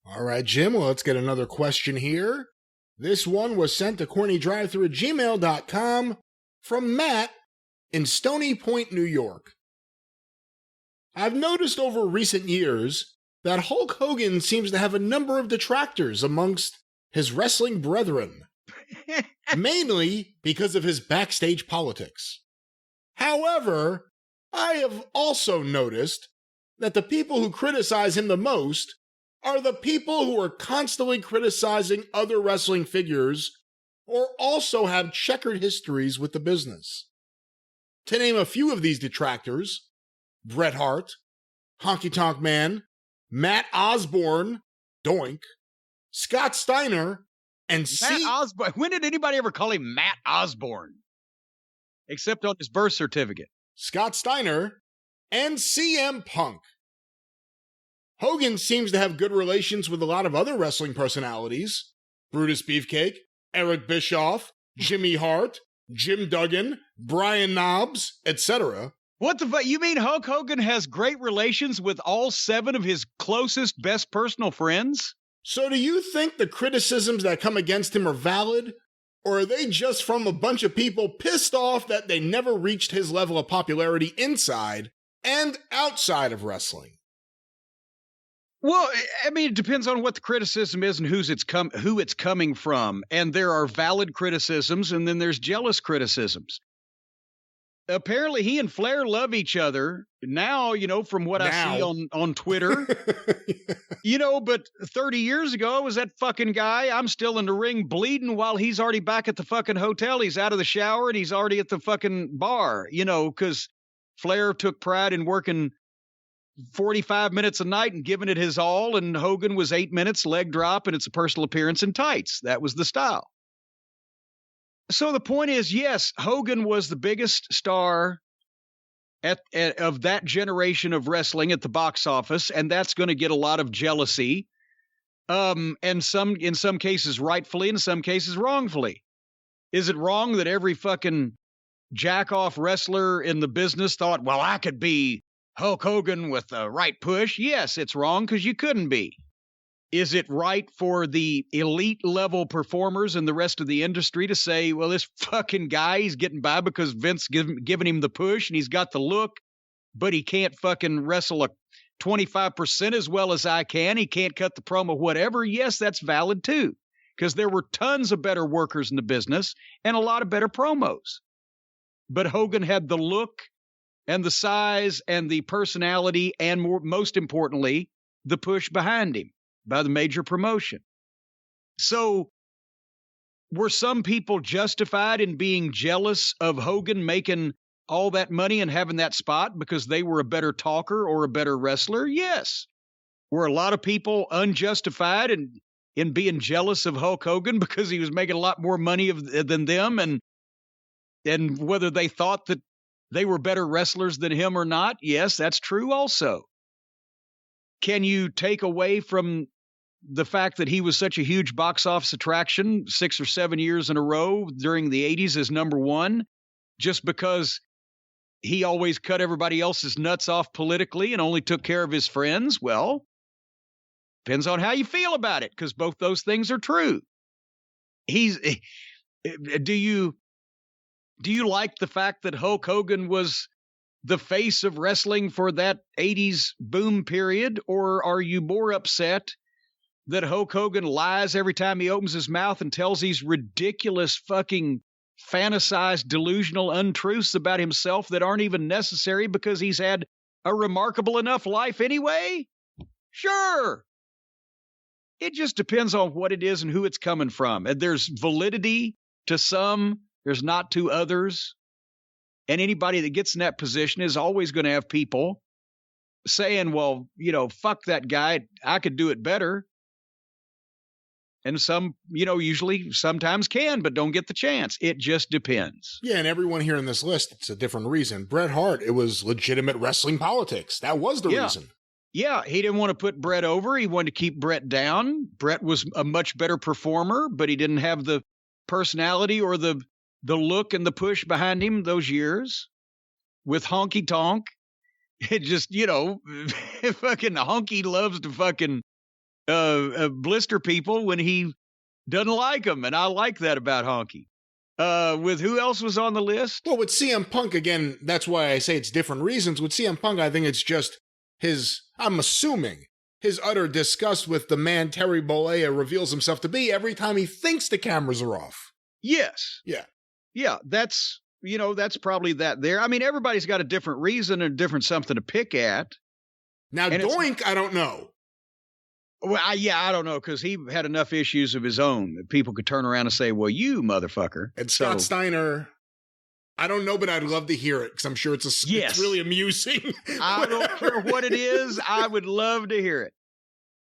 All right, Jim, well, let's get another question here. This one was sent to CornyDriveThru@gmail.com from Matt in Stony Point, New York. I've noticed over recent years that Hulk Hogan seems to have a number of detractors amongst his wrestling brethren, mainly because of his backstage politics. However, I have also noticed that the people who criticize him the most are the people who are constantly criticizing other wrestling figures or also have checkered histories with the business. To name a few of these detractors, Bret Hart, Honky Tonk Man, Matt Osborne, Doink, Scott Steiner, and Matt Osborne. When did anybody ever call him Matt Osborne? Except on his birth certificate. Scott Steiner, and CM Punk. Hogan seems to have good relations with a lot of other wrestling personalities. Brutus Beefcake, Eric Bischoff, Jimmy Hart, Jim Duggan, Brian Knobbs, etc. What the fuck? You mean Hulk Hogan has great relations with all 7 of his closest, best personal friends? So do you think the criticisms that come against him are valid? Or are they just from a bunch of people pissed off that they never reached his level of popularity inside and outside of wrestling? Well, I mean, it depends on what the criticism is and who it's coming from. And there are valid criticisms, and then there's jealous criticisms. Apparently, he and Flair love each other now, from what I see on Twitter. But 30 years ago, it was that fucking guy. I'm still in the ring bleeding while he's already back at the fucking hotel. He's out of the shower and he's already at the fucking bar, because Flair took pride in working 45 minutes a night and giving it his all, and Hogan was 8 minutes, leg drop, and it's a personal appearance in tights. That was the style. So the point is, yes, Hogan was the biggest star of that generation of wrestling at the box office, and that's going to get a lot of jealousy, and in some cases rightfully, in some cases wrongfully. Is it wrong that every fucking jack-off wrestler in the business thought, well, I could be Hulk Hogan with the right push? Yes, it's wrong because you couldn't be. Is it right for the elite level performers and the rest of the industry to say, well, this fucking guy, he's getting by because Vince giving him the push and he's got the look, but he can't fucking wrestle a 25% as well as I can. He can't cut the promo, whatever. Yes, that's valid too, because there were tons of better workers in the business and a lot of better promos. But Hogan had the look and the size and the personality and most importantly, the push behind him by the major promotion. So were some people justified in being jealous of Hogan making all that money and having that spot because they were a better talker or a better wrestler? Yes. Were a lot of people unjustified in being jealous of Hulk Hogan because he was making a lot more money than them, and whether they thought that they were better wrestlers than him or not? Yes, that's true also. Can you take away from the fact that he was such a huge box office attraction 6 or 7 years in a row during the 80s as number one, just because he always cut everybody else's nuts off politically and only took care of his friends? Well, depends on how you feel about it, because both those things are true. Do you like the fact that Hulk Hogan was the face of wrestling for that 80s boom period, or are you more upset that Hulk Hogan lies every time he opens his mouth and tells these ridiculous fucking fantasized delusional untruths about himself that aren't even necessary because he's had a remarkable enough life anyway? Sure. It just depends on what it is and who it's coming from. And there's validity to some, there's not to others. And anybody that gets in that position is always going to have people saying, well, fuck that guy, I could do it better. And some, usually sometimes can, but don't get the chance. It just depends. Yeah, and everyone here in this list, it's a different reason. Bret Hart, it was legitimate wrestling politics. That was the reason. Yeah, he didn't want to put Bret over. He wanted to keep Bret down. Bret was a much better performer, but he didn't have the personality or the look and the push behind him those years. With Honky Tonk, it just, fucking Honky loves to fucking blister people when he doesn't like them, and I like that about Honky. With who else was on the list? Well, with CM Punk, again, that's why I say it's different reasons. With CM Punk, I think it's just I'm assuming, his utter disgust with the man Terry Bollea reveals himself to be every time he thinks the cameras are off. Yes. Yeah. Yeah, that's probably that there. I mean, everybody's got a different reason and different something to pick at. Now, and Doink, I don't know. Well, I don't know, because he had enough issues of his own that people could turn around and say, well, you motherfucker. And Scott Steiner, I don't know, but I'd love to hear it, because I'm sure it's really amusing. I don't care what it is. I would love to hear it.